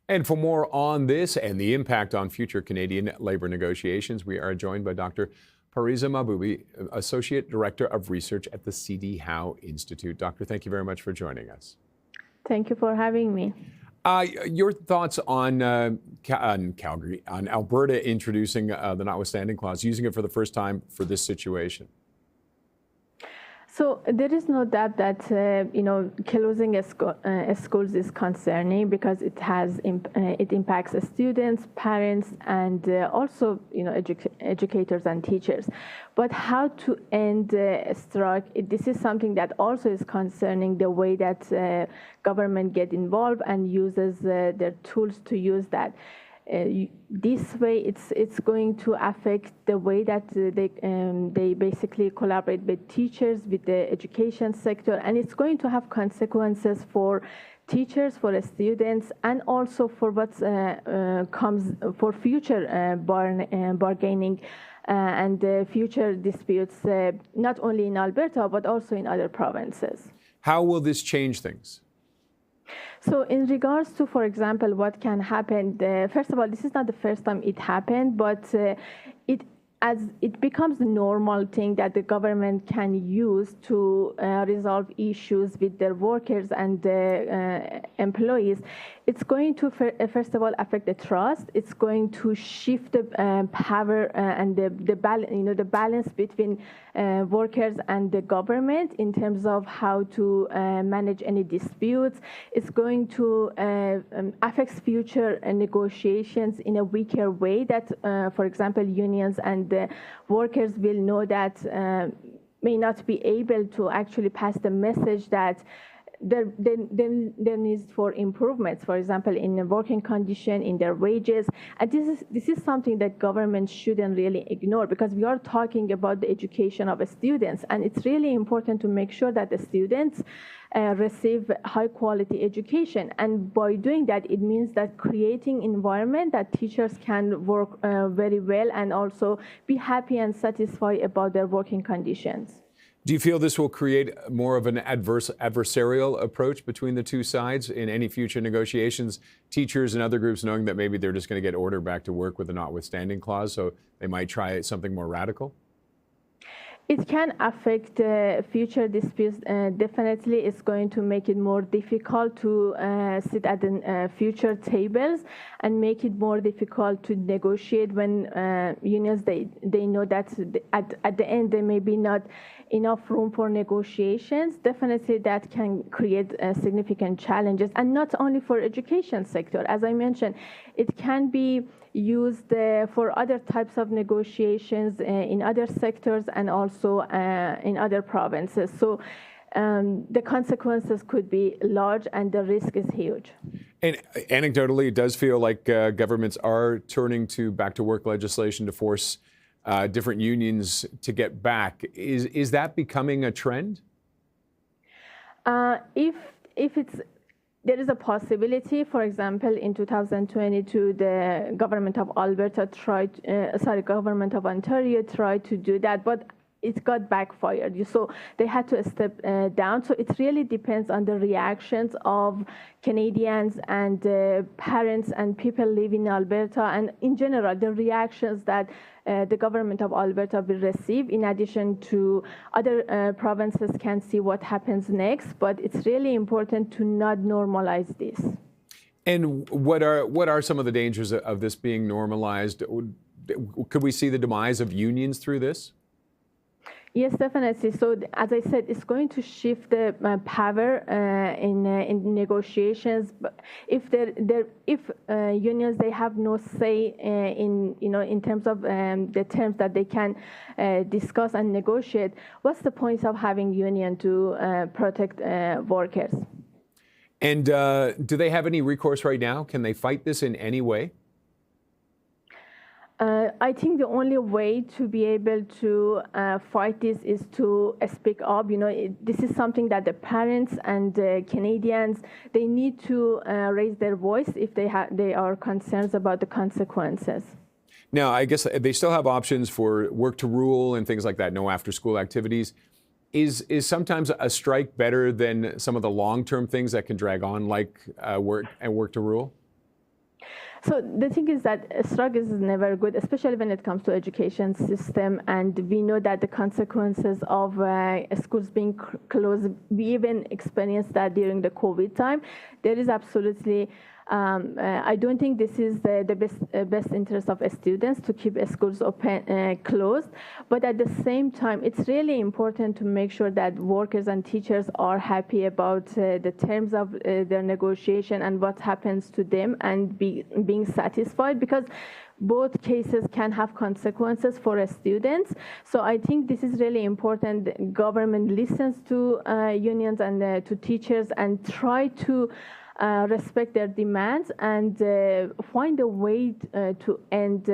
And for more on this and the impact on future Canadian labor negotiations, we are joined by Dr. Parisa Mahboubi, Associate Director of Research at the Howe Institute. Doctor, thank you very much for joining us. Thank you for having me. Your thoughts on Calgary, on Alberta introducing the Notwithstanding clause, using it for the first time for this situation? So there is no doubt that closing schools is concerning because it impacts students, parents, and also educators and teachers. But how to end a strike? This is something that also is concerning, the way that government get involved and uses their tools to use that. This way, it's going to affect the way that they basically collaborate with teachers, with the education sector, and it's going to have consequences for teachers, for the students, and also for what comes for future bargaining and future disputes, not only in Alberta but also in other provinces. How will this change things? So in regards to, for example, what can happen, first of all, this is not the first time it happened, but as it becomes the normal thing that the government can use to resolve issues with their workers and employees, it's going to, first of all, affect the trust. It's going to shift the power and the balance between workers and the government in terms of how to manage any disputes. It's going to affect future negotiations in a weaker way that, for example, unions and the workers will know that may not be able to actually pass the message that there needs for improvements, for example, in the working condition, in their wages. And this is something that government shouldn't really ignore, because we are talking about the education of students, and it's really important to make sure that the students receive high quality education. And by doing that, it means that creating environment that teachers can work very well and also be happy and satisfied about their working conditions. Do you feel this will create more of an adversarial approach between the two sides in any future negotiations? Teachers and other groups knowing that maybe they're just going to get ordered back to work with a notwithstanding clause, so they might try something more radical? It can affect future disputes. Definitely, it's going to make it more difficult to sit at the future tables and make it more difficult to negotiate when unions, they know that at the end there may be not enough room for negotiations. Definitely, that can create significant challenges, and not only for education sector. As I mentioned, it can be used for other types of negotiations in other sectors and also in other provinces. So the consequences could be large and the risk is huge. And anecdotally, it does feel like governments are turning to back to work legislation to force different unions to get back. Is that becoming a trend? There is a possibility. For example, in 2022, the government of government of Ontario tried to do that, but it got backfired. So they had to step down. So it really depends on the reactions of Canadians and parents and people living in Alberta, and in general, the reactions that the government of Alberta will receive, in addition to other provinces can see what happens next. But it's really important to not normalize this. And what are some of the dangers of this being normalized? Could we see the demise of unions through this? Yes, definitely. So, as I said, it's going to shift the power in negotiations. But if unions, they have no say in terms of the terms that they can discuss and negotiate, what's the point of having union to protect workers? And do they have any recourse right now? Can they fight this in any way? I think the only way to be able to fight this is to speak up. This is something that the parents and the Canadians, they need to raise their voice if they are concerned about the consequences. Now, I guess they still have options for work to rule and things like that, no after-school activities. Is sometimes a strike better than some of the long-term things that can drag on, like work to rule? So the thing is that a strike is never good, especially when it comes to education system. And we know that the consequences of schools being closed, we even experienced that during the COVID time. There is absolutely, I don't think this is the best interest of students to keep schools open, closed. But at the same time, it's really important to make sure that workers and teachers are happy about the terms of their negotiation and what happens to them, and being satisfied, because both cases can have consequences for students. So I think this is really important. The government listens to unions and to teachers and try to respect their demands and find a way to end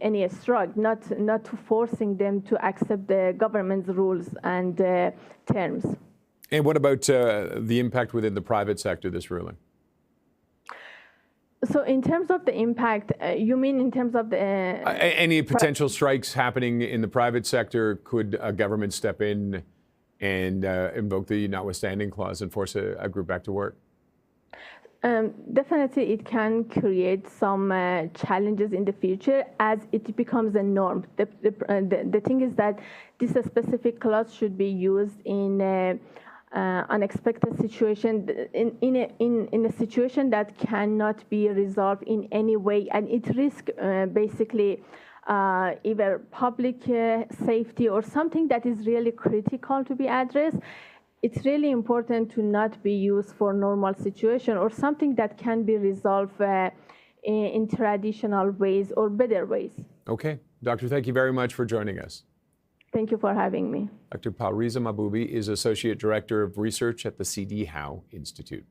any strike, not to forcing them to accept the government's rules and terms. And what about the impact within the private sector, this ruling? So in terms of the impact, you mean in terms of the... Any potential strikes happening in the private sector? Could a government step in and invoke the notwithstanding clause and force a group back to work? Definitely, it can create some challenges in the future as it becomes a norm. The thing is that this specific clause should be used in unexpected situation, in a situation that cannot be resolved in any way, and it risks basically either public safety or something that is really critical to be addressed. It's really important to not be used for normal situation or something that can be resolved in traditional ways or better ways. Okay. Doctor, thank you very much for joining us. Thank you for having me. Dr. Parisa Mahboubi is Associate Director of Research at the CD Howe Institute.